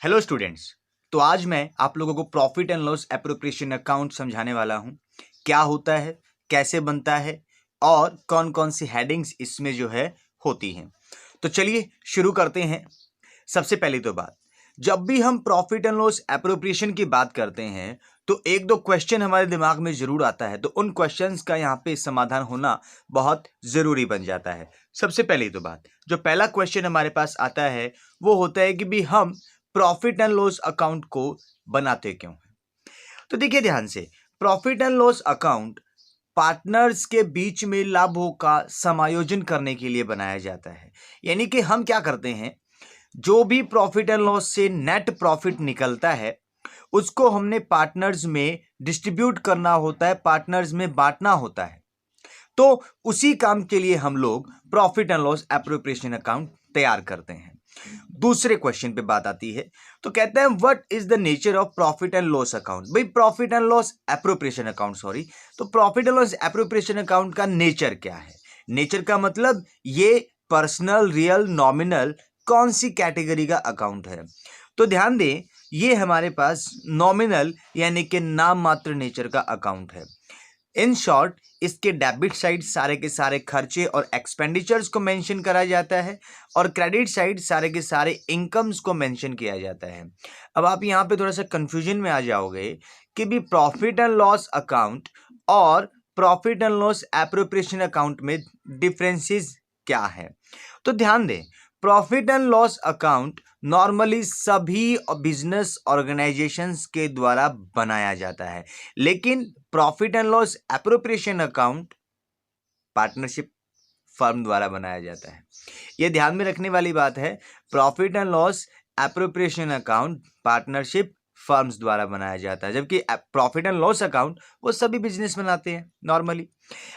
Hello students. तो आज मैं आप लोगों को profit and loss appropriation account समझाने वाला हूं। क्या होता है, कैसे बनता है और कौन कौन सी हेडिंग्स इसमें जो है होती हैं। तो चलिए शुरू करते हैं। सबसे पहली तो बात, जब भी हम प्रॉफिट एंड लॉस एप्रोप्रिएशन की बात करते हैं तो एक दो क्वेश्चन हमारे दिमाग में जरूर आता है, तो उन क्वेश्चंस का यहाँ पे समाधान होना बहुत जरूरी बन जाता है। सबसे पहली तो बात, जो पहला क्वेश्चन हमारे पास आता है वो होता है कि भी हम प्रॉफिट एंड लॉस अकाउंट को बनाते क्यों हैं। तो देखिए ध्यान से, profit and loss account partners के बीच में लाभों का समायोजन करने के लिए बनाया जाता है। यानी कि हम क्या करते हैं, जो भी प्रॉफिट एंड लॉस से नेट प्रॉफिट निकलता है उसको हमने पार्टनर्स में डिस्ट्रीब्यूट करना होता है, पार्टनर्स में बांटना होता है। तो उसी काम के लिए हम लोग profit and loss appropriation account तैयार करते हैं। दूसरे क्वेश्चन पे बात आती है, तो कहते हैं what is the nature of profit and loss account. भाई profit and loss appropriation account, sorry, तो profit and loss appropriation account का नेचर क्या है। नेचर का मतलब ये पर्सनल, रियल, नॉमिनल कौन सी कैटेगरी का अकाउंट है। तो ध्यान दें, ये हमारे पास नॉमिनल यानी कि नाम मात्र नेचर का अकाउंट है। इन शॉर्ट, इसके डेबिट साइड सारे के सारे खर्चे और एक्सपेंडिचर्स को मेंशन करा जाता है और क्रेडिट साइड सारे के सारे इनकम्स को मेंशन किया जाता है। अब आप यहाँ पे थोड़ा सा कंफ्यूजन में आ जाओगे कि भी प्रॉफिट एंड लॉस अकाउंट और profit and loss appropriation account में डिफरेंसेस क्या है। तो ध्यान दें, profit and loss account normally सभी बिजनेस ऑर्गेनाइजेशंस के द्वारा बनाया जाता है, लेकिन profit and loss appropriation account partnership firm द्वारा बनाया जाता है। यह ध्यान में रखने वाली बात है, profit and loss appropriation account partnership firms द्वारा बनाया जाता है, जबकि प्रॉफिट एंड लॉस अकाउंट वो सभी बिजनेस बनाते हैं नॉर्मली।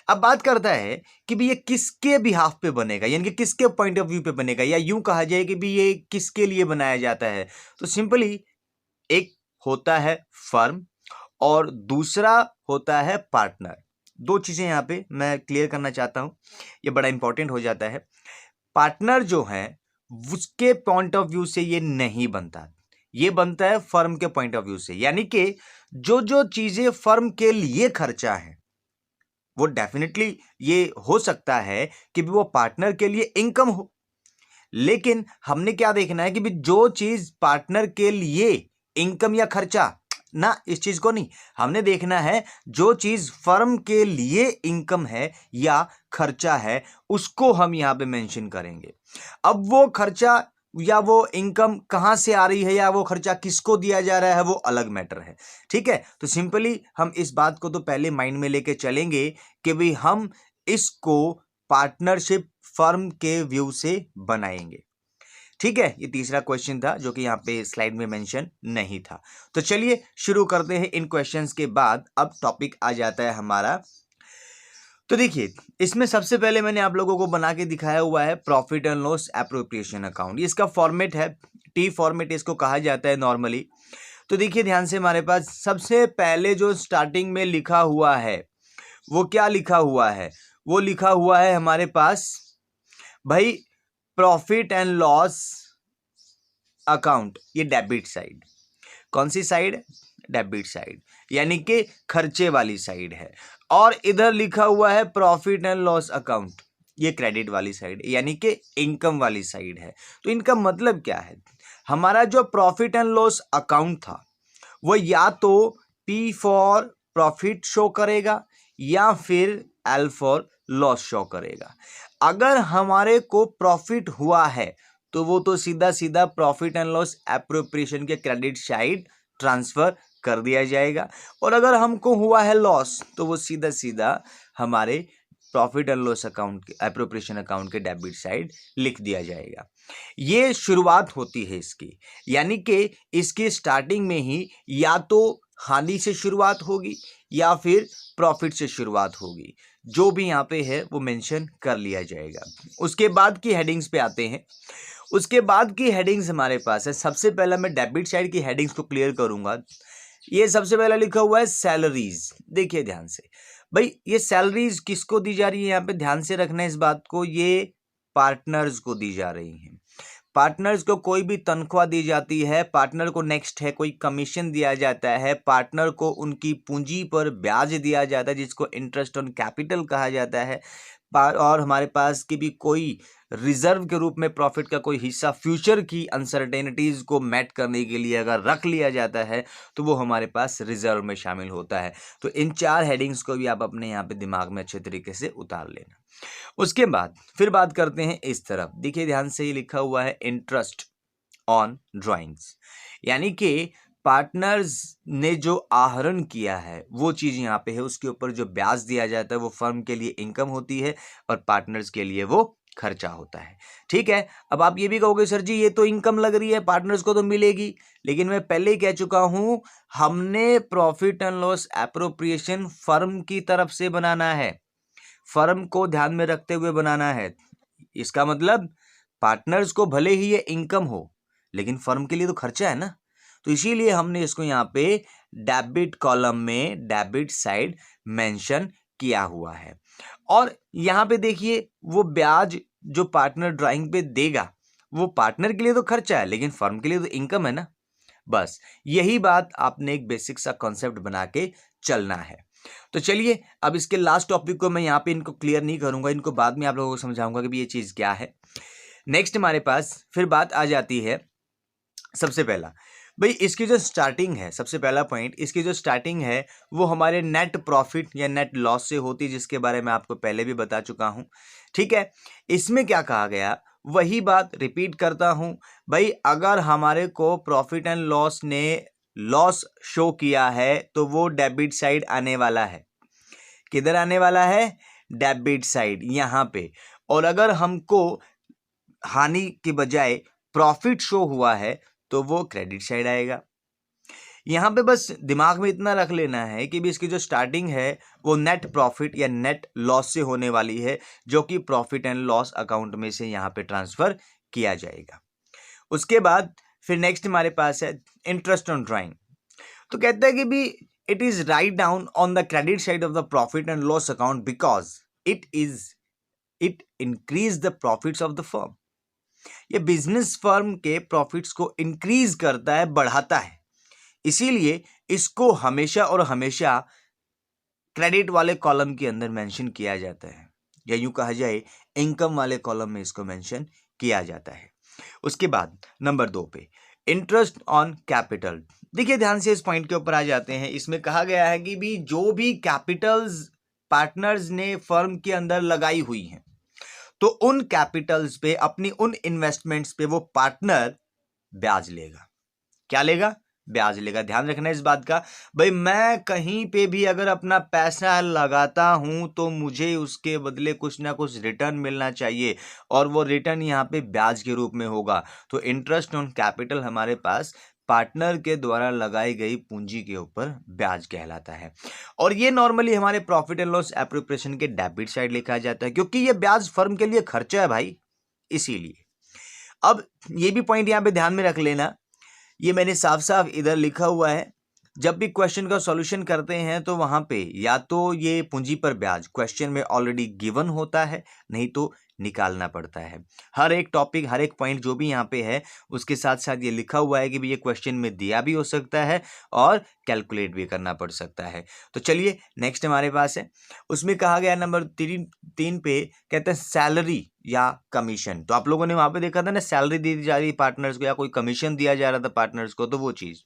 अब बात करता है कि भी ये किसके बिहाफ पे बनेगा, यानी कि किसके पॉइंट ऑफ व्यू पे बनेगा, या यूं कहा जाए कि भी ये किसके लिए बनाया जाता है। तो सिंपली एक होता है फर्म और दूसरा होता है पार्टनर। दो चीजें यहां पे मैं क्लियर करना चाहता हूं, ये बड़ा इंपॉर्टेंट हो जाता है। पार्टनर जो है उसके पॉइंट ऑफ व्यू से ये नहीं बनता, ये बनता है फर्म के पॉइंट ऑफ व्यू से। यानी कि जो जो चीजें फर्म के लिए खर्चा है वो डेफिनेटली ये हो सकता है कि भी वो पार्टनर के लिए इनकम हो, लेकिन हमने क्या देखना है कि भी जो चीज पार्टनर के लिए इनकम या खर्चा ना, इस चीज को नहीं, हमने देखना है जो चीज फर्म के लिए इनकम है या खर्चा है उसको हम यहां पे मेंशन करेंगे। अब वो खर्चा या वो इनकम कहां से आ रही है या वो खर्चा किसको दिया जा रहा है वो अलग मैटर है। ठीक है, तो सिंपली हम इस बात को तो पहले माइंड में लेके चलेंगे कि भाई हम इसको पार्टनरशिप फर्म के व्यू से बनाएंगे। ठीक है, ये तीसरा क्वेश्चन था जो कि यहाँ पे स्लाइड में मेंशन नहीं था। तो चलिए शुरू करते हैं। इन क्वेश्चंस के बाद अब टॉपिक आ जाता है हमारा। तो देखिए, इसमें सबसे पहले मैंने आप लोगों को बना के दिखाया हुआ है profit and loss appropriation account. इसका फॉर्मेट है टी फॉर्मेट, इसको कहा जाता है नॉर्मली। तो देखिए ध्यान से, हमारे पास सबसे पहले जो स्टार्टिंग में लिखा हुआ है वो क्या लिखा हुआ है, वो लिखा हुआ है हमारे पास भाई प्रॉफिट एंड लॉस अकाउंट। ये डेबिट साइड, कौन सी साइड, डेबिट साइड, यानी कि खर्चे वाली साइड है। और इधर लिखा हुआ है प्रॉफिट एंड लॉस अकाउंट, ये क्रेडिट वाली साइड यानी कि इनकम वाली साइड है। तो इनका मतलब क्या है, हमारा जो प्रॉफिट एंड लॉस अकाउंट था वो या तो P फॉर प्रॉफिट शो करेगा या फिर L फॉर लॉस शो करेगा। अगर हमारे को प्रॉफिट हुआ है तो वो तो सीधा सीधा प्रॉफिट एंड लॉस एप्रोप्रिएशन के क्रेडिट साइड ट्रांसफर कर दिया जाएगा, और अगर हमको हुआ है लॉस तो वो सीधा सीधा हमारे प्रॉफिट एंड लॉस अकाउंट के एप्रोप्रिएशन अकाउंट के डेबिट साइड लिख दिया जाएगा। ये शुरुआत होती है इसकी, यानी कि इसकी स्टार्टिंग में ही या तो हानि से शुरुआत होगी या फिर प्रॉफिट से शुरुआत होगी, जो भी यहाँ पे है वो मेंशन कर लिया जाएगा। उसके बाद की हेडिंग्स पे आते हैं। उसके बाद की हेडिंग्स हमारे पास है, सबसे पहला मैं डेबिट साइड की हेडिंग्स को क्लियर करूंगा। ये सबसे पहला लिखा हुआ है सैलरीज। देखिए ध्यान से भाई, ये सैलरीज किसको दी जा रही है, यहाँ पे ध्यान से रखना है इस बात को, ये पार्टनर्स को दी जा रही हैं। पार्टनर्स को कोई भी तनख्वाह दी जाती है, पार्टनर को नेक्स्ट है कोई कमीशन दिया जाता है, पार्टनर को उनकी पूंजी पर ब्याज दिया जाता है जिसको इंटरेस्ट ऑन कैपिटल कहा जाता है, और हमारे पास की भी कोई रिजर्व के रूप में प्रॉफिट का कोई हिस्सा फ्यूचर की अनसर्टेनिटीज को मैट करने के लिए अगर रख लिया जाता है तो वो हमारे पास रिजर्व में शामिल होता है। तो इन 4 हेडिंग्स को भी आप अपने यहाँ पे दिमाग में अच्छे तरीके से उतार लेना। उसके बाद फिर बात करते हैं इस तरफ, देखिए ध्यान से, ये लिखा हुआ है इंटरेस्ट ऑन ड्राइंग्स, यानी कि पार्टनर्स ने जो आहरण किया है वो चीज यहाँ पे है, उसके ऊपर जो ब्याज दिया जाता है वो फर्म के लिए इनकम होती है और पार्टनर्स के लिए वो खर्चा होता है। ठीक है, अब आप ये भी कहोगे सर जी ये तो इनकम लग रही है, पार्टनर्स को तो मिलेगी, लेकिन मैं पहले ही कह चुका हूं हमने profit and loss appropriation firm की तरफ से बनाना है, फर्म को ध्यान में रखते हुए बनाना है। इसका मतलब पार्टनर्स को भले ही ये इनकम हो लेकिन फर्म के लिए तो खर्चा है ना, तो इसीलिए हमने इसको यहाँ पे डेबिट कॉलम में डेबिट साइड मेंशन किया हुआ है। और यहाँ पे देखिए वो ब्याज जो पार्टनर ड्राइंग पे देगा वो पार्टनर के लिए तो खर्चा है लेकिन फर्म के लिए तो इनकम है ना। बस यही बात आपने एक बेसिक सा कॉन्सेप्ट बना के चलना है। तो चलिए अब इसके लास्ट टॉपिक को मैं यहाँ पे इनको क्लियर नहीं करूंगा, इनको बाद में आप लोगों को समझाऊंगा कि ये चीज क्या है। नेक्स्ट हमारे पास फिर बात आ जाती है, सबसे पहला भाई इसकी जो स्टार्टिंग है, सबसे पहला पॉइंट, इसकी जो स्टार्टिंग है वो हमारे नेट प्रॉफिट या नेट लॉस से होती है, जिसके बारे में आपको पहले भी बता चुका हूं। ठीक है, इसमें क्या कहा गया वही बात रिपीट करता हूं भाई, अगर हमारे को प्रॉफिट एंड लॉस ने लॉस शो किया है तो वो डेबिट साइड आने वाला है। किधर आने वाला है? डेबिट साइड, यहां पे। और अगर हमको हानि के बजाय प्रॉफिट शो हुआ है तो वो क्रेडिट साइड आएगा। यहां पे बस दिमाग में इतना रख लेना है कि भी इसकी जो स्टार्टिंग है वो नेट प्रॉफिट या नेट लॉस से होने वाली है, जो कि प्रॉफिट एंड लॉस अकाउंट में से यहां पे ट्रांसफर किया जाएगा। उसके बाद फिर नेक्स्ट हमारे पास है इंटरेस्ट ऑन ड्राइंग। तो कहता है कि भी it is write down on the credit side of the profit and loss account because it increase the profits of the firm. ये बिजनेस फर्म के प्रॉफिट्स को इंक्रीज करता है, बढ़ाता है, इसीलिए इसको हमेशा और हमेशा क्रेडिट वाले कॉलम के अंदर मेंशन किया जाता है, या यूं कहा जाए इनकम वाले कॉलम में इसको मेंशन किया जाता है। उसके बाद नंबर 2 पे इंटरेस्ट ऑन कैपिटल। देखिए ध्यान से इस पॉइंट के ऊपर आ जाते हैं। इसमें कहा गया है कि भी जो भी कैपिटल्स पार्टनर्स ने फर्म के अंदर लगाई हुई हैं तो उन कैपिटल्स पे, अपनी उन इन्वेस्टमेंट्स पे वो पार्टनर ब्याज लेगा। क्या लेगा? ब्याज लेगा। ध्यान रखना इस बात का भाई, मैं कहीं पे भी अगर अपना पैसा लगाता हूं तो मुझे उसके बदले कुछ ना कुछ रिटर्न मिलना चाहिए, और वो रिटर्न यहां पे ब्याज के रूप में होगा। तो इंटरेस्ट ऑन कैपिटल हमारे पास पार्टनर के द्वारा लगाई गई पूंजी के ऊपर ब्याज कहलाता है, और ये नॉर्मली हमारे प्रॉफिट एंड लॉस एप्रोप्रिएशन के डेबिट साइड लिखा जाता है, क्योंकि ये ब्याज फर्म के लिए खर्चा है भाई, इसीलिए। अब ये भी पॉइंट यहां पे ध्यान में रख लेना, ये मैंने साफ साफ इधर लिखा हुआ है। जब भी क्वेश्चन का सॉल्यूशन करते हैं तो वहां पे या तो ये पूंजी पर ब्याज क्वेश्चन में ऑलरेडी गिवन होता है, नहीं तो निकालना पड़ता है। हर एक टॉपिक, हर एक पॉइंट जो भी यहाँ पे है उसके साथ साथ ये लिखा हुआ है कि भी ये क्वेश्चन में दिया भी हो सकता है और कैलकुलेट भी करना पड़ सकता है। तो चलिए नेक्स्ट हमारे पास है, उसमें कहा गया नंबर 3 पे, कहते हैं सैलरी या कमीशन। तो आप लोगों ने वहां पे देखा था ना, सैलरी दी जा रही पार्टनर्स को या कोई कमीशन दिया जा रहा था पार्टनर्स को, तो वो चीज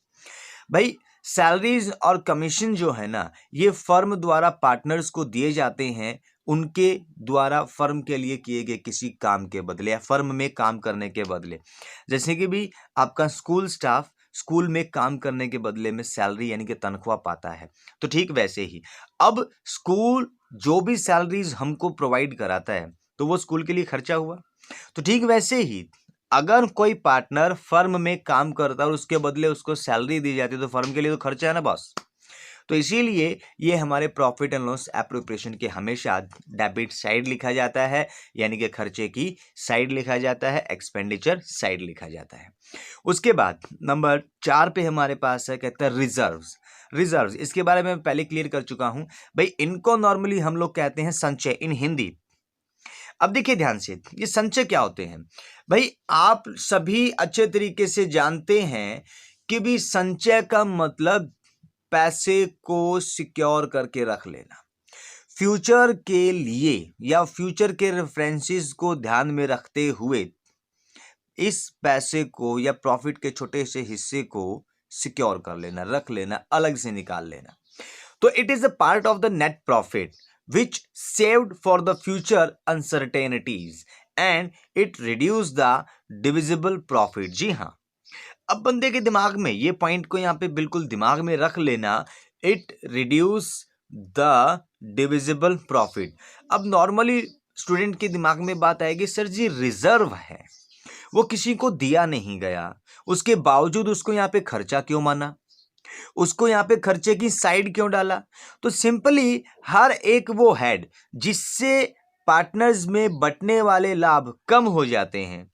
भाई सैलरीज और कमीशन जो है ना, ये फर्म द्वारा पार्टनर्स को दिए जाते हैं उनके द्वारा फर्म के लिए किए गए किसी काम के बदले या फर्म में काम करने के बदले। जैसे कि भी आपका स्कूल स्टाफ स्कूल में काम करने के बदले में सैलरी यानी कि तनख्वाह पाता है, तो ठीक वैसे ही अब स्कूल जो भी सैलरीज हमको प्रोवाइड कराता है तो वो स्कूल के लिए खर्चा हुआ। तो ठीक वैसे ही अगर कोई पार्टनर फर्म में काम करता है और उसके बदले उसको सैलरी दी जाती है तो फर्म के लिए तो खर्चा है ना बॉस। तो इसीलिए ये हमारे प्रॉफिट एंड लॉस एप्रोप्रिएशन के हमेशा डेबिट साइड लिखा जाता है, यानी कि खर्चे की साइड लिखा जाता है, एक्सपेंडिचर साइड लिखा जाता है। उसके बाद नंबर 4 पे हमारे पास है, कहता है रिजर्व्स। रिजर्व्स इसके बारे में मैं पहले क्लियर कर चुका हूं भाई, इनको नॉर्मली हम लोग कहते हैं संचय इन हिंदी। अब देखिए ध्यान से, ये संचय क्या होते हैं भाई, आप सभी अच्छे तरीके से जानते हैं कि भी संचय का मतलब पैसे को सिक्योर करके रख लेना, फ्यूचर के लिए या फ्यूचर के रेफरेंसेस को ध्यान में रखते हुए इस पैसे को या प्रॉफिट के छोटे से हिस्से को सिक्योर कर लेना, रख लेना, अलग से निकाल लेना। तो it is a part of the net profit which saved for the future uncertainties and it reduce the divisible profit. जी हाँ, अब बंदे के दिमाग में ये पॉइंट को यहां पे बिल्कुल दिमाग में रख लेना, it reduce the divisible profit. अब नॉर्मली स्टूडेंट के दिमाग में बात आएगी, सर जी रिजर्व है, वो किसी को दिया नहीं गया, उसके बावजूद उसको यहाँ पे खर्चा क्यों माना, उसको यहाँ पे खर्चे की साइड क्यों डाला। तो सिंपली हर एक वो हेड जिससे पार्टनर्स में बंटने वाले लाभ कम हो जाते हैं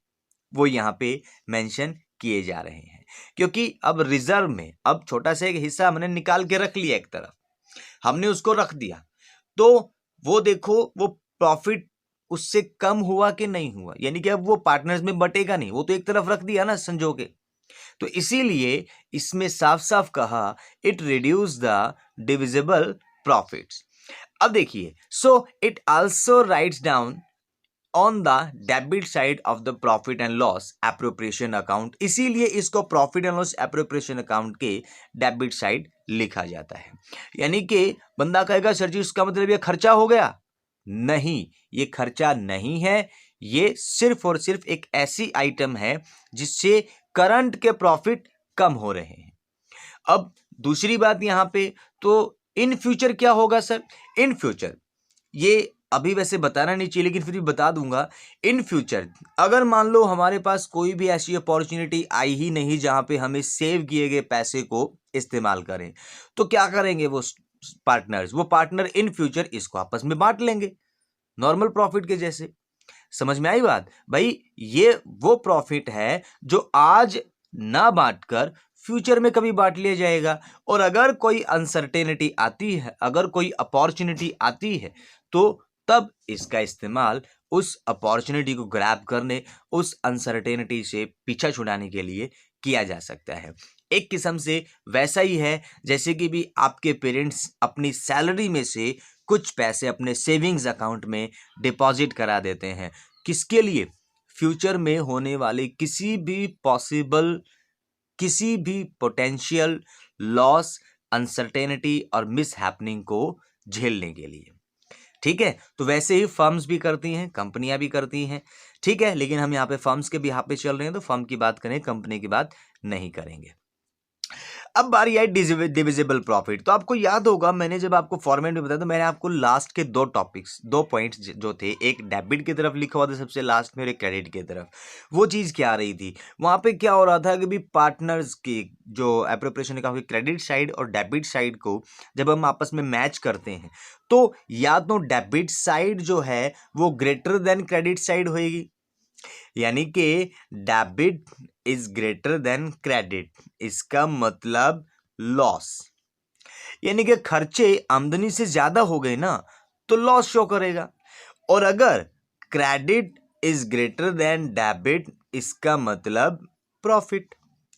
वो यहाँ पे मेंशन किए जा रहे हैं, क्योंकि अब रिजर्व में अब छोटा सा एक हिस्सा हमने निकाल के रख लिया, एक तरफ हमने उसको रख दिया, तो वो देखो वो प्रॉफिट उससे कम हुआ कि नहीं हुआ, यानी कि अब वो पार्टनर्स में बटेगा नहीं, वो तो एक तरफ रख दिया ना संजो के। तो इसीलिए इसमें साफ साफ कहा it reduce the divisible profits. अब देखिए, so it also rights down on the debit side of the profit and loss appropriation account, इसीलिए इसको profit and loss appropriation account के डेबिट साइड लिखा जाता है। यानी कि बंदा कहेगा सर जी उसका मतलब ये खर्चा हो गया, नहीं, ये खर्चा नहीं है, ये सिर्फ और सिर्फ एक ऐसी आइटम है जिससे करंट के प्रॉफिट कम हो रहे हैं। अब दूसरी बात यहां पे, तो इन फ्यूचर क्या होगा सर, इन फ्यूचर ये अभी वैसे बताना नहीं चाहिए लेकिन फिर भी बता दूंगा, इन फ्यूचर अगर मान लो हमारे पास कोई भी ऐसी अपॉर्चुनिटी आई ही नहीं जहां पे हमें सेव किए गए पैसे को इस्तेमाल करें, तो क्या करेंगे वो पार्टनर्स, वो पार्टनर इन फ्यूचर इसको आपस में बांट लेंगे नॉर्मल प्रॉफिट के जैसे। समझ में आई बात भाई, ये वो प्रॉफिट है जो आज ना बांटकर फ्यूचर में कभी बांट लिया जाएगा, और अगर कोई अनसर्टेनिटी आती है, अगर कोई अपॉर्चुनिटी आती है, तो तब इसका इस्तेमाल उस अपॉर्चुनिटी को ग्रैब करने, उस अनसर्टेनिटी से पीछा छुड़ाने के लिए किया जा सकता है। एक किस्म से वैसा ही है जैसे कि भी आपके पेरेंट्स अपनी सैलरी में से कुछ पैसे अपने सेविंग्स अकाउंट में डिपॉजिट करा देते हैं, किसके लिए, फ्यूचर में होने वाले किसी भी पॉसिबल, किसी भी पोटेंशियल लॉस, अनसर्टेनिटी और मिस हैपनिंग को झेलने के लिए। ठीक है, तो वैसे ही फर्म्स भी करती हैं, कंपनियां भी करती हैं, ठीक है, लेकिन हम यहाँ पे फर्म्स के बिहाफ पे चल रहे हैं तो फर्म की बात करें, कंपनी की बात नहीं करेंगे। अब बारी आई डिविजिबल प्रॉफिट। तो आपको याद होगा मैंने जब आपको फॉर्मेट में बताया तो मैंने आपको लास्ट के दो टॉपिक्स, दो पॉइंट्स जो थे, एक डेबिट की तरफ लिखा हुआ था सबसे लास्ट में और एक क्रेडिट की तरफ। वो चीज़ क्या आ रही थी वहाँ पे, क्या हो रहा था कि भी पार्टनर्स की जो एप्रोप्रिएशन का क्रेडिट साइड और डेबिट साइड को जब हम आपस में मैच करते हैं तो या तो डेबिट साइड जो है वो ग्रेटर देन क्रेडिट साइड होएगी, यानी कि debit is greater than credit, इसका मतलब लॉस, यानी कि खर्चे आमदनी से ज्यादा हो गए ना तो लॉस शो करेगा, और अगर credit is greater than debit इसका मतलब प्रॉफिट,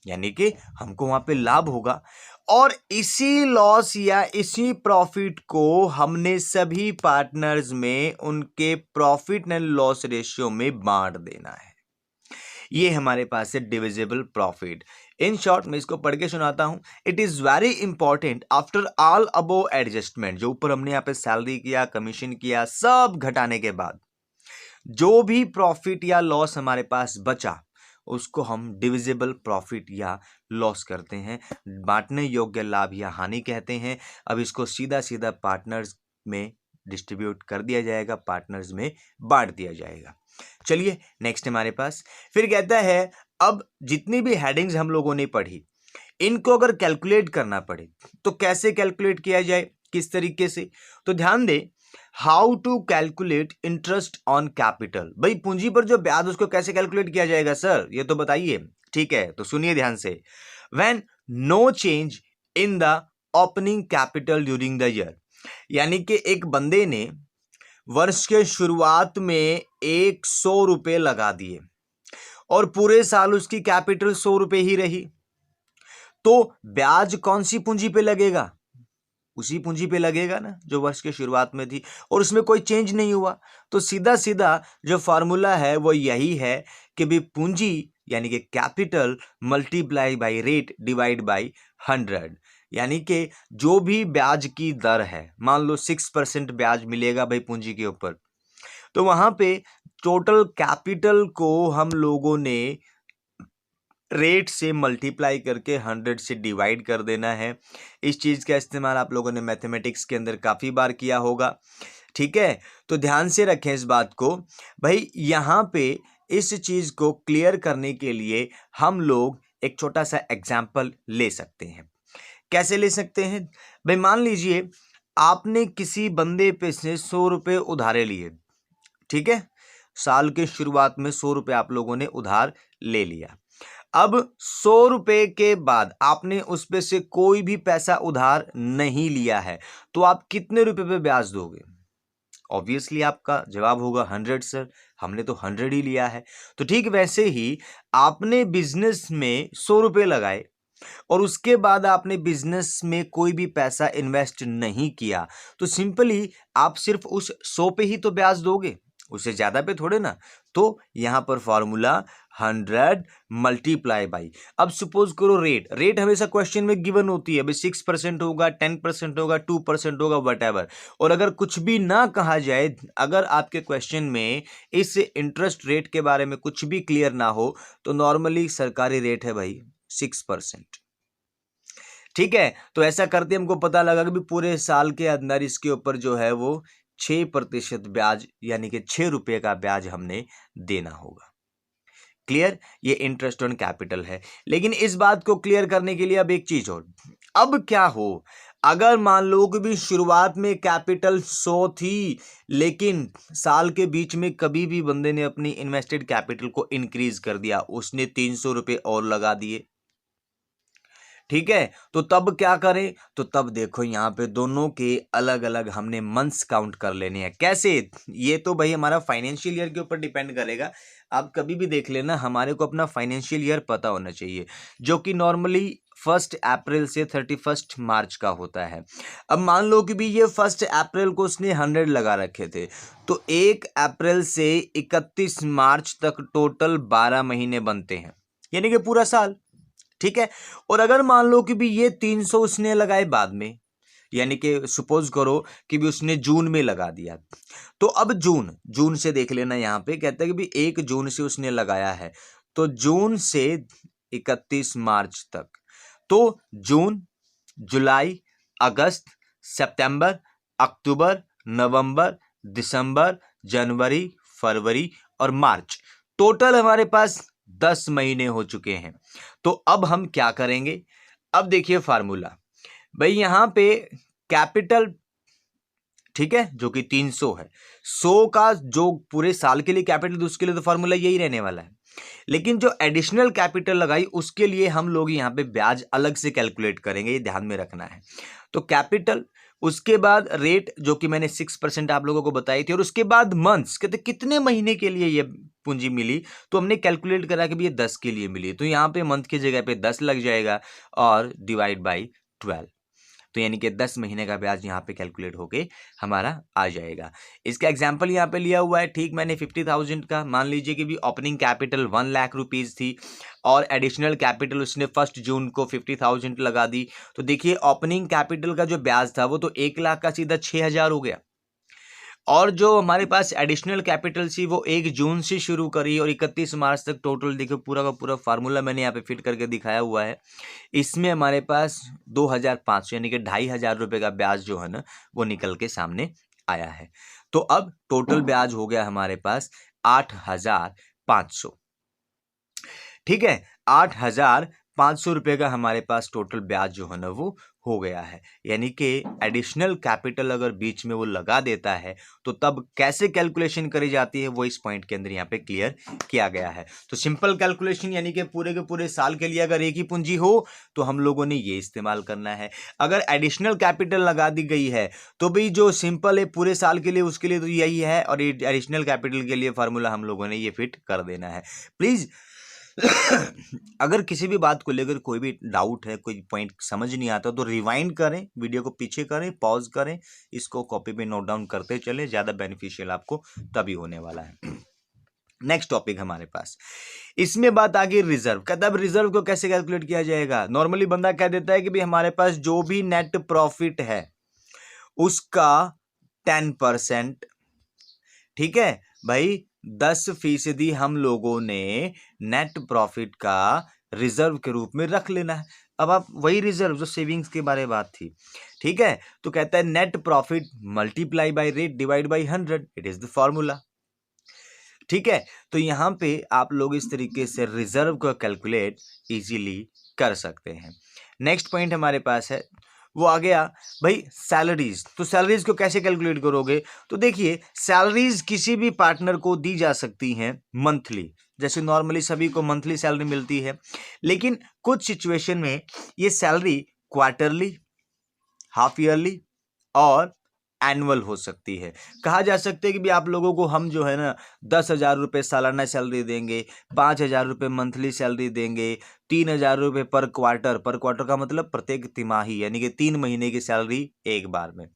यानी कि हमको वहां पे लाभ होगा, और इसी लॉस या इसी प्रॉफिट को हमने सभी पार्टनर्स में उनके प्रॉफिट एंड लॉस रेशियो में बांट देना है। ये हमारे पास है डिविजिबल प्रॉफिट। इन शॉर्ट मैं इसको पढ़ के सुनाता हूं। It is very important after all above adjustment, जो ऊपर हमने यहाँ पे सैलरी किया, कमीशन किया, सब घटाने के बाद जो भी प्रॉफिट या लॉस हमारे पास बचा उसको हम डिविजिबल प्रॉफिट या लॉस करते हैं, बांटने योग्य लाभ या हानि कहते हैं। अब इसको सीधा सीधा पार्टनर्स में डिस्ट्रीब्यूट कर दिया जाएगा, पार्टनर्स में बांट दिया जाएगा। चलिए नेक्स्ट हमारे पास फिर कहता है, अब जितनी भी हेडिंग्स हम लोगों ने पढ़ी इनको अगर कैलकुलेट करना पड़े तो कैसे कैलकुलेट किया जाए, किस तरीके से, तो ध्यान दे, how to calculate interest on capital. भाई पूंजी पर जो ब्याज उसको कैसे कैलकुलेट किया जाएगा सर, ये तो बताइए। ठीक है, तो सुनिए ध्यान से, when no change in the opening capital during the year, यानी कि एक बंदे ने वर्ष के शुरुआत में 100 रुपये लगा दिए और पूरे साल उसकी कैपिटल 100 रुपये ही रही, तो ब्याज कौन सी पूंजी पे लगेगा? उसी पूंजी पे लगेगा ना जो वर्ष के शुरुआत में थी, और उसमें कोई चेंज नहीं हुआ। तो सीधा सीधा जो फॉर्मूला है वो यही है कि भी पूंजी यानी कि capital multiply by rate divide by 100, यानी कि जो भी ब्याज की दर है, मान लो 6% ब्याज मिलेगा भाई पूंजी के ऊपर, तो वहां पे टोटल कैपिटल को हम लोगों ने रेट से मल्टीप्लाई करके 100 से डिवाइड कर देना है। इस चीज़ का इस्तेमाल आप लोगों ने मैथमेटिक्स के अंदर काफ़ी बार किया होगा, ठीक है। तो ध्यान से रखें इस बात को भाई। यहाँ पे इस चीज़ को क्लियर करने के लिए हम लोग एक छोटा सा एग्जाम्पल ले सकते हैं। कैसे ले सकते हैं भाई? मान लीजिए आपने किसी बंदे पे से 100 रुपये उधारे लिए, ठीक है। साल के शुरुआत में 100 रुपये आप लोगों ने उधार ले लिया। अब 100 रुपये के बाद आपने उस पे से कोई भी पैसा उधार नहीं लिया है, तो आप कितने रुपए पे ब्याज दोगे? ऑब्वियसली आपका जवाब होगा 100 सर, हमने तो 100 ही लिया है। तो ठीक वैसे ही आपने बिजनेस में 100 रुपये लगाए और उसके बाद आपने बिजनेस में कोई भी पैसा इन्वेस्ट नहीं किया, तो सिंपली आप सिर्फ उस 100 पे ही तो ब्याज दोगे, उससे ज्यादा पे थोड़े ना। तो यहां पर फॉर्मूला 100 मल्टीप्लाई बाई, अब सपोज करो रेट हमेशा क्वेश्चन में गिवन होती है भाई 6% होगा, 10% होगा, 2% होगा, वट। और अगर कुछ भी ना कहा जाए, अगर आपके क्वेश्चन में इस इंटरेस्ट रेट के बारे में कुछ भी क्लियर ना हो, तो नॉर्मली सरकारी रेट है भाई 6%, ठीक है। तो ऐसा करते हमको पता लगा कि पूरे साल के अंदर इसके ऊपर जो है वो 6% ब्याज यानी कि 6 रुपये का ब्याज हमने देना होगा। क्लियर? ये इंटरेस्ट ऑन कैपिटल है। लेकिन इस बात को क्लियर करने के लिए अब एक चीज और, अब क्या हो अगर मान लो कि भी शुरुआत में कैपिटल 100 थी, लेकिन साल के बीच में कभी भी बंदे ने अपनी इन्वेस्टेड कैपिटल को इंक्रीज कर दिया, उसने 300 रुपये और लगा दिए, ठीक है। तो तब क्या करें? तो तब देखो यहाँ पे दोनों के अलग अलग हमने मंथ्स काउंट कर लेने हैं। कैसे? ये तो भाई हमारा फाइनेंशियल ईयर के ऊपर डिपेंड करेगा। आप कभी भी देख लेना, हमारे को अपना फाइनेंशियल ईयर पता होना चाहिए, जो कि नॉर्मली 1 अप्रैल से 31 मार्च का होता है। अब मान लो कि भी ये 1 अप्रैल को उसने 100 लगा रखे थे, तो 1 अप्रैल से 31 मार्च तक टोटल 12 महीने बनते हैं, यानी कि पूरा साल, ठीक है। और अगर मान लो कि भी ये 300 उसने लगाए बाद में, यानी कि सपोज करो कि भी उसने जून में लगा दिया, तो अब जून से देख लेना, यहाँ पे कहता है कि भी 1 जून से उसने लगाया है, तो जून से 31 मार्च तक, तो जून, जुलाई, अगस्त, सितंबर, अक्टूबर, नवंबर, दिसंबर, जनवरी, फरवरी और मार्च, टोटल हमारे पास 10 महीने हो चुके हैं। तो अब हम क्या करेंगे? अब देखिए फार्मूला भाई, यहां पे कैपिटल, ठीक है, जो कि 300 है, 100 का जो पूरे साल के लिए कैपिटल, उसके लिए तो फार्मूला यही रहने वाला है। लेकिन जो एडिशनल कैपिटल लगाई उसके लिए हम लोग यहाँ पे ब्याज अलग से कैलकुलेट करेंगे, ये ध्यान में रखना है। तो कैपिटल, उसके बाद रेट जो कि मैंने 6% आप लोगों को बताई थी, और उसके बाद मंथ्स, कहते कितने महीने के लिए ये पूंजी मिली, तो हमने कैलकुलेट करा कि ये 10 के लिए मिली, तो यहाँ पे मंथ की जगह पे 10 लग जाएगा और डिवाइड बाई 12, तो यानी कि 10 महीने का ब्याज यहाँ पे कैलकुलेट होके हमारा आ जाएगा। इसका एग्जाम्पल यहाँ पे लिया हुआ है, ठीक। मैंने 50,000 का, मान लीजिए कि भी ओपनिंग कैपिटल 1 लाख रुपीज़ थी और एडिशनल कैपिटल उसने 1 जून को 50,000 लगा दी, तो देखिए ओपनिंग कैपिटल का जो ब्याज था वो तो 1 लाख का सीधा 6,000 हो गया, और जो हमारे पास एडिशनल कैपिटल थी वो 1 जून से शुरू करी और 31 मार्च तक टोटल, देखो पूरा का पूरा फार्मूला मैंने यहाँ पे फिट करके दिखाया हुआ है। इसमें हमारे पास 2,500 यानी कि 2,500 रुपये का ब्याज जो है ना वो निकल के सामने आया है। तो अब टोटल ब्याज हो गया हमारे पास 8,500, ठीक है। 8,500 रुपये का हमारे पास टोटल ब्याज जो है ना वो हो गया है, यानी कि एडिशनल कैपिटल अगर बीच में वो लगा देता है तो तब कैसे कैलकुलेशन करी जाती है वो इस पॉइंट के अंदर यहाँ पे क्लियर किया गया है। तो सिंपल कैलकुलेशन यानी कि पूरे के पूरे साल के लिए अगर एक ही पूंजी हो तो हम लोगों ने ये इस्तेमाल करना है। अगर एडिशनल कैपिटल लगा दी गई है तो भाई जो सिंपल है पूरे साल के लिए उसके लिए तो यही है, और एडिशनल कैपिटल के लिए फार्मूला हम लोगों ने ये फिट कर देना है। प्लीज अगर किसी भी बात को लेकर कोई भी डाउट है, कोई पॉइंट समझ नहीं आता तो रिवाइंड करें, वीडियो को पीछे करें, पॉज करें, इसको कॉपी पे नोट डाउन करते चले, ज्यादा बेनिफिशियल आपको तभी होने वाला है। नेक्स्ट टॉपिक हमारे पास, इसमें बात आ गई रिजर्व का। तब रिजर्व को कैसे कैलकुलेट किया जाएगा? नॉर्मली बंदा कह देता है कि भाई हमारे पास जो भी नेट प्रॉफिट है उसका 10%, ठीक है भाई, 10% हम लोगों ने नेट प्रॉफिट का रिजर्व के रूप में रख लेना है। अब आप वही रिजर्व जो सेविंग्स के बारे में बात थी, ठीक है, तो कहता है net profit multiply by rate divide by 100, it is the formula. ठीक है, तो यहां पे आप लोग इस तरीके से रिजर्व को कैलकुलेट इजीली कर सकते हैं। नेक्स्ट पॉइंट हमारे पास है वो आ गया भाई सैलरीज। तो सैलरीज को कैसे कैलकुलेट करोगे? तो देखिए सैलरीज किसी भी पार्टनर को दी जा सकती हैं मंथली, जैसे नॉर्मली सभी को मंथली सैलरी मिलती है, लेकिन कुछ सिचुएशन में ये सैलरी क्वार्टरली, हाफ ईयरली और एनुअल हो सकती है। कहा जा सकता है कि भी आप लोगों को हम जो है ना 10,000 रुपये सालाना सैलरी देंगे, 5,000 रुपये मंथली सैलरी देंगे, 3,000 रुपये पर क्वार्टर का मतलब प्रत्येक तिमाही, यानी कि 3 महीने की सैलरी एक बार में,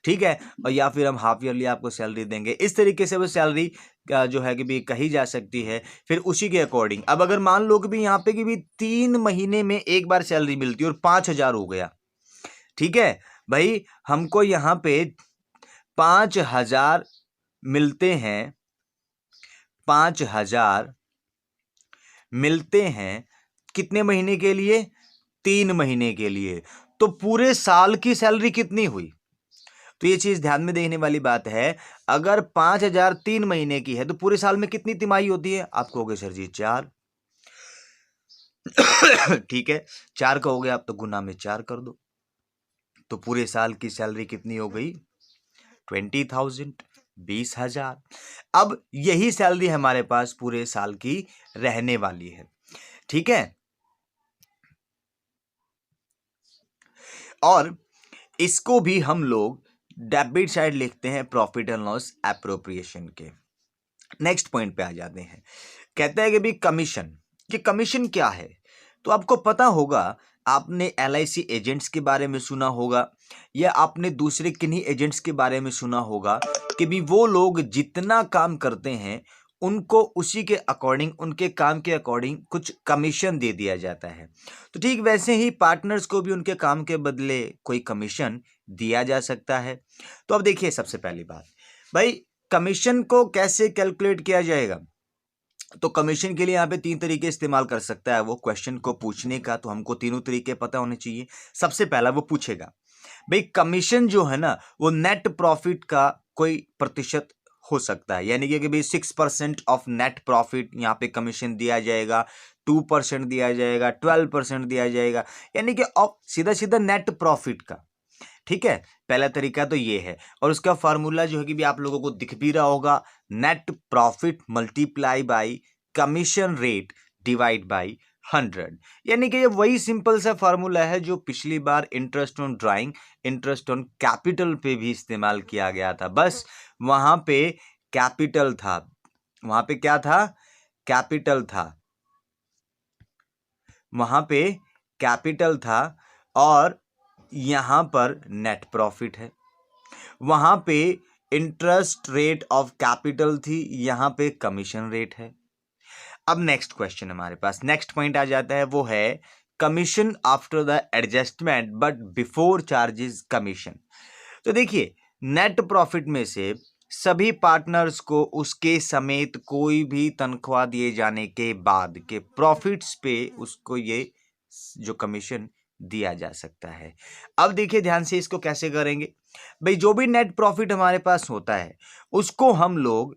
ठीक है, और या फिर हम हाफ ईयरली आपको सैलरी देंगे। इस तरीके से वो सैलरी जो है कि भी कही जा सकती है। फिर उसी के अकॉर्डिंग अब अगर मान लो कि भी यहाँ पे कि भी 3 महीने में एक बार सैलरी मिलती है और 5,000 हो गया, ठीक है भाई, हमको यहाँ पे 5,000 मिलते हैं, 5,000 मिलते हैं कितने महीने के लिए? 3 महीने के लिए। तो पूरे साल की सैलरी कितनी हुई? तो ये चीज ध्यान में देखने वाली बात है। अगर 5,000 3 महीने की है तो पूरे साल में कितनी तिमाही होती है? आप कहोगे सर जी 4। ठीक है, 4 कहोगे आप तो गुना में 4 कर दो, तो पूरे साल की सैलरी कितनी हो गई? 20,000, 20,000। अब यही सैलरी हमारे पास पूरे साल की रहने वाली है, ठीक है, और इसको भी हम लोग डेबिट साइड लिखते हैं प्रॉफिट एंड लॉस एप्रोप्रिएशन के। नेक्स्ट पॉइंट पे आ जाते हैं, कहते हैं कि भी कमीशन। ये कमीशन क्या है? तो आपको पता होगा, आपने LIC एजेंट्स के बारे में सुना होगा या आपने दूसरे किन्हीं एजेंट्स के बारे में सुना होगा कि भी वो लोग जितना काम करते हैं उनको उसी के अकॉर्डिंग, उनके काम के अकॉर्डिंग कुछ कमीशन दे दिया जाता है। तो ठीक वैसे ही पार्टनर्स को भी उनके काम के बदले कोई कमीशन दिया जा सकता है। तो अब देखिए सबसे पहली बात भाई, कमीशन को कैसे कैलकुलेट किया जाएगा? तो कमीशन के लिए यहाँ पे 3 तरीके इस्तेमाल कर सकता है वो क्वेश्चन को पूछने का, तो हमको तीनों तरीके पता होने चाहिए। सबसे पहला वो पूछेगा भाई कमीशन जो है ना वो नेट प्रॉफिट का कोई प्रतिशत हो सकता है, यानी कि भाई 6% ऑफ नेट प्रॉफिट यहाँ पे कमीशन दिया जाएगा, 2% दिया जाएगा, 12% दिया जाएगा, यानी कि सीधा सीधा नेट प्रॉफिट का। ठीक है, पहला तरीका तो ये है, और उसका फार्मूला जो है कि भी आप लोगों को दिख भी रहा होगा, net profit multiply by commission rate divide by 100, यानी कि ये वही सिंपल सा फार्मूला है जो पिछली बार interest on drawing, interest on capital पे भी इस्तेमाल किया गया था। बस वहां पे कैपिटल था, वहां पे क्या था? कैपिटल था, वहां पे कैपिटल था, और यहां पर नेट प्रॉफिट है। वहां पे इंटरेस्ट रेट ऑफ कैपिटल थी, यहां पे कमीशन रेट है। अब नेक्स्ट क्वेश्चन हमारे पास, नेक्स्ट पॉइंट आ जाता है, वो है commission after the adjustment but before charges commission. तो देखिए नेट प्रॉफिट में से सभी पार्टनर्स को उसके समेत कोई भी तनख्वाह दिए जाने के बाद के प्रॉफिट्स पे उसको ये जो कमीशन दिया जा सकता है। अब देखिए ध्यान से इसको कैसे करेंगे भाई, जो भी नेट प्रॉफिट हमारे पास होता है उसको हम लोग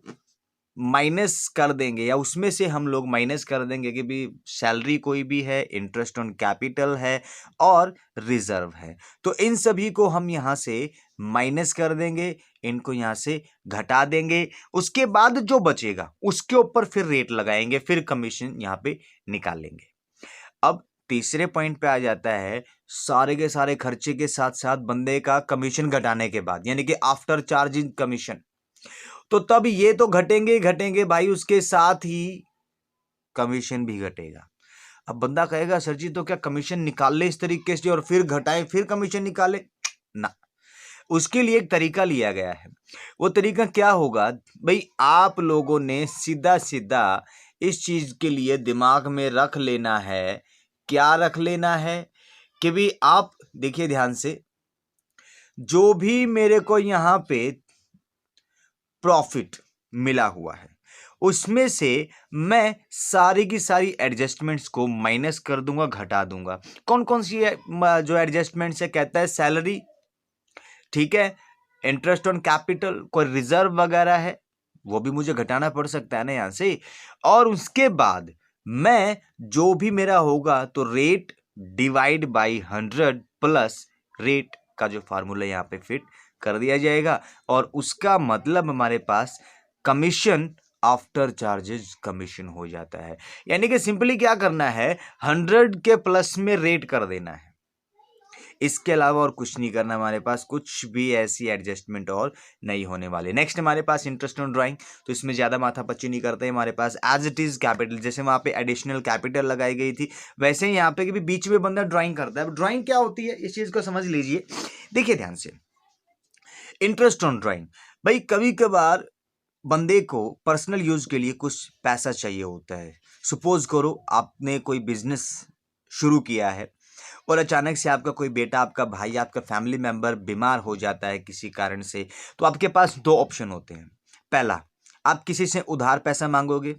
माइनस कर देंगे या उसमें से हम लोग माइनस कर देंगे कि भी सैलरी कोई भी है, इंटरेस्ट ऑन कैपिटल है और रिजर्व है, तो इन सभी को हम यहाँ से माइनस कर देंगे, इनको यहाँ से घटा देंगे। उसके बाद जो बचेगा उसके ऊपर फिर रेट लगाएंगे, फिर कमीशन यहाँ पे निकालेंगे। अब तीसरे पॉइंट पे आ जाता है सारे के सारे खर्चे के साथ साथ बंदे का कमीशन घटाने के बाद, यानी कि आफ्टर चार्जिंग कमीशन। तो तब ये तो घटेंगे घटेंगे भाई, उसके साथ ही कमीशन भी घटेगा। अब बंदा कहेगा सर जी तो क्या कमीशन निकाल ले इस तरीके से और फिर घटाए फिर कमीशन निकाले? ना, उसके लिए एक तरीका लिया गया है। वो तरीका क्या होगा भाई, आप लोगों ने सीधा सीधा इस चीज के लिए दिमाग में रख लेना है। क्या रख लेना है कि भी आप देखिए ध्यान से, जो भी मेरे को यहां पे प्रॉफिट मिला हुआ है उसमें से मैं सारी की सारी एडजस्टमेंट्स को माइनस कर दूंगा, घटा दूंगा। कौन कौन सी जो एडजस्टमेंट्स है, कहता है सैलरी, ठीक है, इंटरेस्ट ऑन कैपिटल, कोई रिजर्व वगैरह है वो भी मुझे घटाना पड़ सकता है ना यहां से। और उसके बाद मैं जो भी मेरा होगा तो rate divide by 100 plus rate का जो फार्मूला यहाँ पे फिट कर दिया जाएगा, और उसका मतलब हमारे पास कमीशन आफ्टर चार्जेस कमीशन हो जाता है। यानी कि सिंपली क्या करना है, 100 के प्लस में रेट कर देना है, इसके अलावा और कुछ नहीं करना। हमारे पास कुछ भी ऐसी एडजस्टमेंट और नहीं होने वाली। नेक्स्ट हमारे पास इंटरेस्ट ऑन ड्राइंग, तो इसमें ज़्यादा माथापच्ची नहीं करते। हमारे पास एज इट इज़ कैपिटल, जैसे वहाँ पे एडिशनल कैपिटल लगाई गई थी वैसे ही यहाँ पे भी बीच में बंदा ड्राइंग करता है। ड्राइंग क्या होती है इस चीज़ को समझ लीजिए, देखिए ध्यान से। इंटरेस्ट ऑन ड्राइंग भाई, कभी कभार बंदे को पर्सनल यूज के लिए कुछ पैसा चाहिए होता है। सपोज करो आपने कोई बिजनेस शुरू किया है और अचानक से आपका कोई बेटा, आपका भाई, आपका फैमिली मेंबर बीमार हो जाता है किसी कारण से, तो आपके पास दो ऑप्शन होते हैं। पहला, आप किसी से उधार पैसा मांगोगे,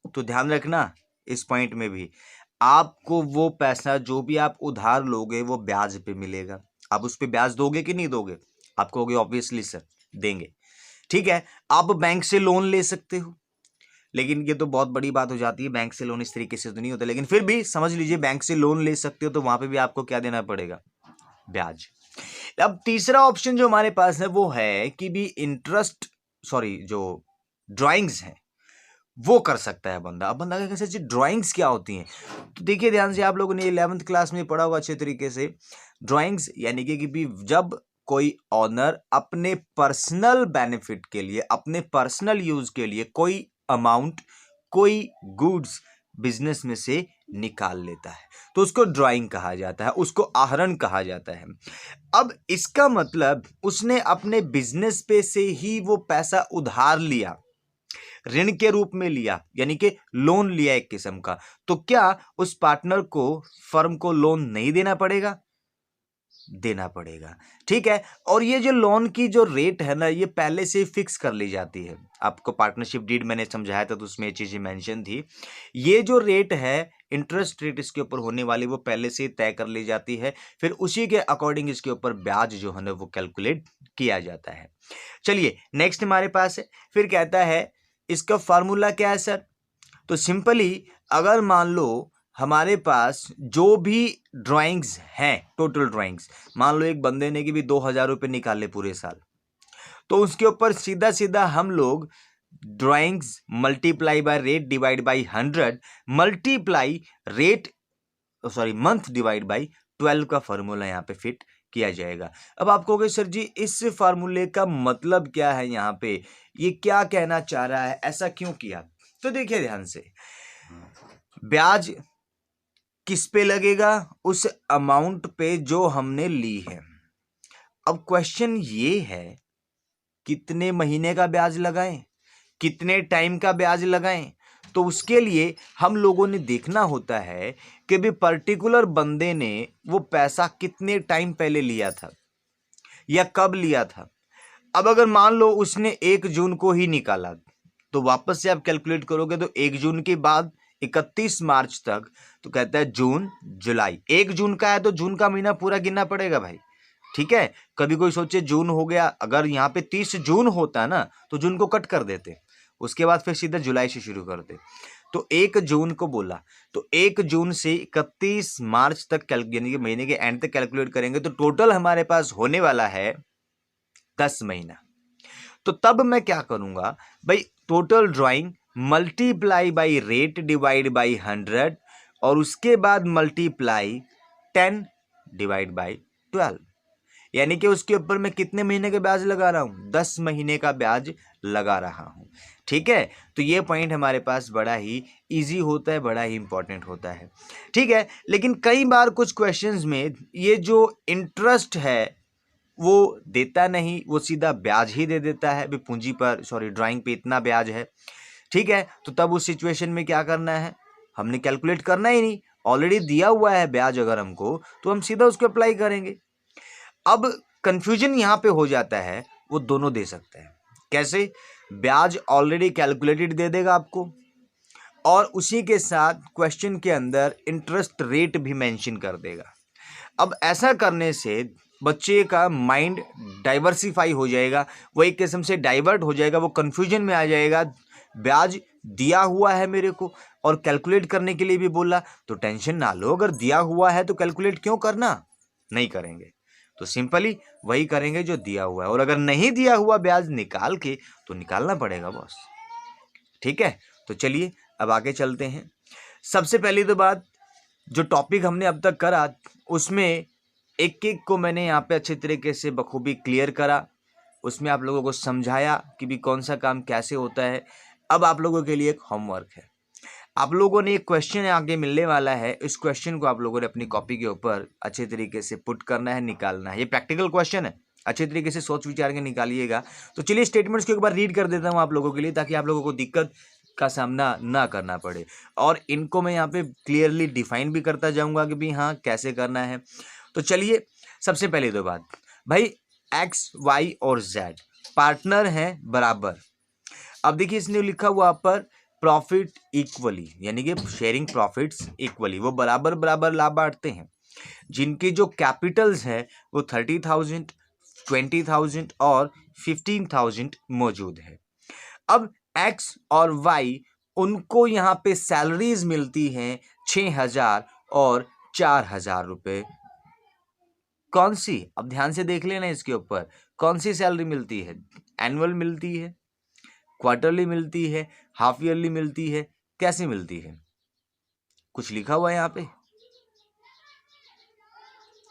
तो ध्यान रखना इस पॉइंट में भी, आपको वो पैसा जो भी आप उधार लोगे वो ब्याज पे मिलेगा। आप उस पे ब्याज दोगे कि नहीं दोगे? आप कहोगे ऑब्वियसली सर देंगे, ठीक है। आप बैंक से लोन ले सकते हो, लेकिन ये तो बहुत बड़ी बात हो जाती है, बैंक से लोन इस तरीके से तो नहीं होता, लेकिन फिर भी समझ लीजिए बैंक से लोन ले सकते हो, तो वहां पे भी आपको क्या देना पड़ेगा? ब्याज। अब तीसरा ऑप्शन जो हमारे पास है वो है कि भी इंटरेस्ट, सॉरी, जो ड्राइंग्स हैं वो कर सकता है बंदा। अब बंदा कैसे जी ड्राइंग्स क्या होती हैं, तो देखिए ध्यान से, आप लोगों ने 11th क्लास में पढ़ा होगा अच्छे तरीके से। ड्राइंग्स यानी कि भी जब कोई ऑनर अपने पर्सनल बेनिफिट के लिए, अपने पर्सनल यूज के लिए कोई अमाउंट, कोई गुड्स बिजनेस में से निकाल लेता है, तो उसको ड्राइंग कहा जाता है, उसको आहरण कहा जाता है। अब इसका मतलब उसने अपने बिजनेस पे से ही वो पैसा उधार लिया, ऋण के रूप में लिया, यानी कि लोन लिया एक किस्म का, तो क्या उस पार्टनर को, फर्म को लोन नहीं देना पड़ेगा? देना पड़ेगा, ठीक है। और ये जो लोन की जो रेट है ना, ये पहले से फिक्स कर ली जाती है। आपको पार्टनरशिप डीड मैंने समझाया था तो उसमें ये चीजें मेंशन थी। ये जो रेट है, इंटरेस्ट रेट इसके ऊपर होने वाली, वो पहले से तय कर ली जाती है, फिर उसी के अकॉर्डिंग इसके ऊपर ब्याज जो है ना वो कैलकुलेट किया जाता है। चलिए नेक्स्ट हमारे पास है, फिर कहता है इसका फार्मूला क्या है सर, तो सिंपली अगर मान लो हमारे पास जो भी ड्राइंग्स हैं, टोटल ड्राइंग्स, मान लो एक बंदे ने कि भी 2000 रुपये निकाले पूरे साल, तो उसके ऊपर सीधा सीधा हम लोग drawings multiply by rate divide by 100 multiply rate, sorry month divide by 12 का फॉर्मूला यहाँ पे फिट किया जाएगा। अब आप कहोगे सर जी इस फार्मूले का मतलब क्या है, यहाँ पे ये क्या कहना चाह रहा है, ऐसा क्यों किया? तो देखिए ध्यान से, ब्याज किस पे लगेगा? उस अमाउंट पे जो हमने ली है। अब क्वेश्चन ये है कितने महीने का ब्याज लगाएं, कितने टाइम का ब्याज लगाएं, तो उसके लिए हम लोगों ने देखना होता है कि भी पर्टिकुलर बंदे ने वो पैसा कितने टाइम पहले लिया था या कब लिया था। अब अगर मान लो उसने 1 जून को ही निकाला, तो वापस से आप कैलकुलेट करोगे तो 1 जून के बाद 31 मार्च तक, तो कहता है जून जुलाई, 1 जून का है तो जून का महीना पूरा गिनना पड़ेगा भाई, ठीक है। कभी कोई सोचे जून हो गया, अगर यहाँ पे 30 जून होता है ना तो जून को कट कर देते, उसके बाद फिर सीधा जुलाई से शुरू करते। तो 1 जून को बोला, तो 1 जून से 31 मार्च तक यानी कि महीने के एंड तक कैलकुलेट करेंगे तो टोटल हमारे पास होने वाला है 10 महीना। तो तब मैं क्या करूंगा भाई, total drawing multiply by rate divide by 100 और उसके बाद मल्टीप्लाई 10 डिवाइड बाई 12, यानी कि उसके ऊपर मैं कितने महीने का ब्याज लगा रहा हूं, 10 महीने का ब्याज लगा रहा हूं। ठीक है, तो ये पॉइंट हमारे पास बड़ा ही इजी होता है, बड़ा ही इंपॉर्टेंट होता है। ठीक है, लेकिन कई बार कुछ क्वेश्चंस में ये जो इंटरेस्ट है वो देता नहीं, वो सीधा ब्याज ही दे देता है, भी पूंजी पर सॉरी ड्राइंग पे इतना ब्याज है। ठीक है, तो तब उस सिचुएशन में क्या करना है, हमने कैलकुलेट करना ही नहीं, ऑलरेडी दिया हुआ है ब्याज अगर हमको, तो हम सीधा उसको अप्लाई करेंगे। अब कंफ्यूजन यहां पे हो जाता है, वो दोनों दे सकते हैं। कैसे, ब्याज ऑलरेडी कैलकुलेटेड दे देगा आपको और उसी के साथ क्वेश्चन के अंदर इंटरेस्ट रेट भी मेंशन कर देगा। अब ऐसा करने से बच्चे का माइंड डाइवर्सिफाई हो जाएगा, वो एक किस्म से डाइवर्ट हो जाएगा, वो कंफ्यूजन में आ जाएगा। ब्याज दिया हुआ है मेरे को और कैलकुलेट करने के लिए भी बोला, तो टेंशन ना लो, अगर दिया हुआ है तो कैलकुलेट क्यों करना, नहीं करेंगे, तो सिंपली वही करेंगे जो दिया हुआ है। और अगर नहीं दिया हुआ ब्याज निकाल के तो निकालना पड़ेगा बॉस। ठीक है, तो चलिए अब आगे चलते हैं। सबसे पहली तो बात, जो टॉपिक हमने अब तक करा उसमें एक एक को मैंने यहाँ पे अच्छे तरीके से बखूबी क्लियर करा, उसमें आप लोगों को समझाया कि भी कौन सा काम कैसे होता है। अब आप लोगों के लिए एक होमवर्क है, आप लोगों ने एक क्वेश्चन आगे मिलने वाला है, इस क्वेश्चन को आप लोगों ने अपनी कॉपी के ऊपर अच्छे तरीके से पुट करना है, निकालना है। ये प्रैक्टिकल क्वेश्चन है, अच्छे तरीके से सोच विचार के निकालिएगा। तो चलिए स्टेटमेंट्स को एक बार रीड कर देता हूँ आप लोगों के लिए, ताकि आप लोगों को दिक्कत का सामना ना करना पड़े, और इनको मैं यहाँ पे क्लियरली डिफाइन भी करता जाऊंगा कि भी हाँ कैसे करना है। तो चलिए, सबसे पहले तो बात भाई, एक्स वाई और जेड पार्टनर हैं बराबर। अब देखिए इसने लिखा हुआ पर प्रॉफिट इक्वली, यानी कि शेयरिंग प्रॉफिट्स इक्वली, वो बराबर बराबर लाभ बांटते हैं। जिनके जो कैपिटल्स है वो 30,000, 20,000 और 15,000 मौजूद है। अब एक्स और वाई, उनको यहाँ पे सैलरीज मिलती हैं 6,000 और 4,000 रुपए। कौन सी, अब ध्यान से देख लेना इसके ऊपर, कौन सी सैलरी मिलती है, एनुअल मिलती है, क्वार्टरली मिलती है, हाफ ईयरली मिलती है, कैसे मिलती है, कुछ लिखा हुआ है यहाँ पे,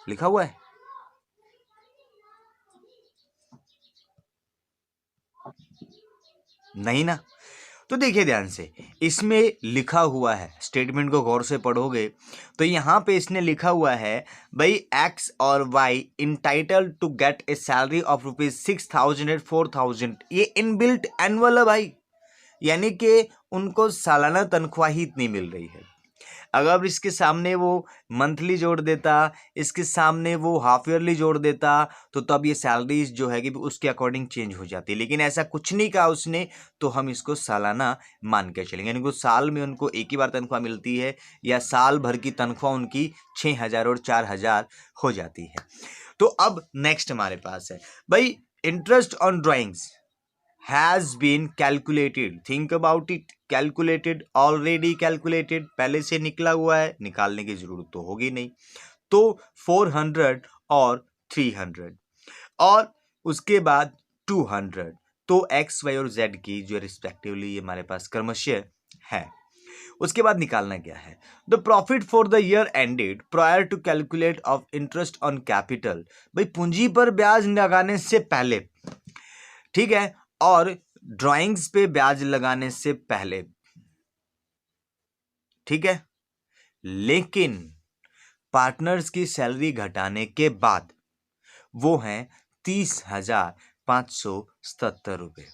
लिखा हुआ है, नहीं ना। तो देखिए ध्यान से, इसमें लिखा हुआ है, स्टेटमेंट को गौर से पढ़ोगे तो यहाँ पे इसने लिखा हुआ है भाई, एक्स और Y entitle to get a salary of ₹6,000 and 4,000, ये इनबिल्ट एनुअल है भाई, यानी कि उनको सालाना तनख्वाह ही इतनी मिल रही है। अगर इसके सामने वो मंथली जोड़ देता, इसके सामने वो हाफ ईयरली जोड़ देता, तो तब ये सैलरीज जो है कि उसके अकॉर्डिंग चेंज हो जाती, लेकिन ऐसा कुछ नहीं कहा उसने, तो हम इसको सालाना मान के चलेंगे, यानी कि साल में उनको एक ही बार तनख्वाह मिलती है, या साल भर की तनख्वाह उनकी 6,000 और 4,000 हो जाती है। तो अब नेक्स्ट हमारे पास है भाई, interest on drawings has been calculated, think about it, calculated, already calculated, पहले से निकला हुआ है, निकालने की जरूरत तो होगी नहीं। तो 400 और 300 और उसके बाद 200, तो एक्स वाई और जेड की जो रिस्पेक्टिवली ये हमारे पास क्रमशः है। उसके बाद निकालना क्या है, the profit for the year ended prior to calculate of interest on capital, भाई पूंजी पर ब्याज लगाने से पहले, ठीक है, और ड्राइंग्स पे ब्याज लगाने से पहले, ठीक है, लेकिन पार्टनर्स की सैलरी घटाने के बाद वो हैं 30,577 रुपये,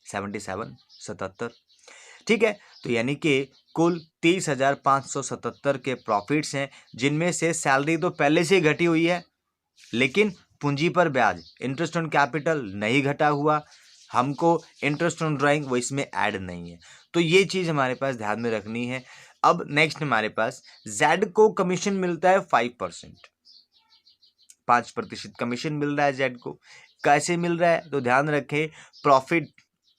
77 ठीक है। तो यानी कि कुल 30,577 के प्रॉफिट्स हैं, जिनमें से सैलरी तो पहले से घटी हुई है, लेकिन पूंजी पर ब्याज इंटरेस्ट ऑन कैपिटल नहीं घटा हुआ, हमको इंटरेस्ट ऑन ड्राइंग वो इसमें ऐड नहीं है। तो ये चीज़ हमारे पास ध्यान में रखनी है। अब नेक्स्ट हमारे पास जेड को कमीशन मिलता है 5%, 5% कमीशन मिल रहा है जेड को। कैसे मिल रहा है, तो ध्यान रखें, profit,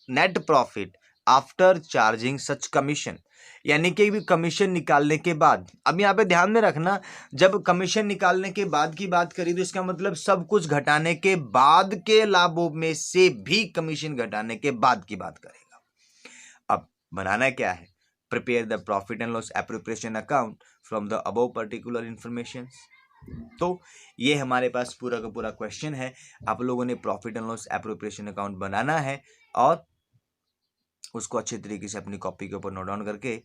net profit after charging सच कमीशन, यानी कि भी कमीशन निकालने के बाद। अब यहाँ पे ध्यान में रखना, जब कमीशन निकालने के बाद की बात करी तो इसका मतलब सब कुछ घटाने के बाद के लाभों में से भी कमीशन घटाने के बाद की बात करेगा। अब बनाना क्या है, prepare the profit and loss appropriation account from the above particular information. तो ये हमारे पास पूरा का पूरा क्वेश्चन है। आप लोगों ने profit and loss appropriation account बनाना है और उसको अच्छे तरीके से अपनी कॉपी के ऊपर नोट डाउन करके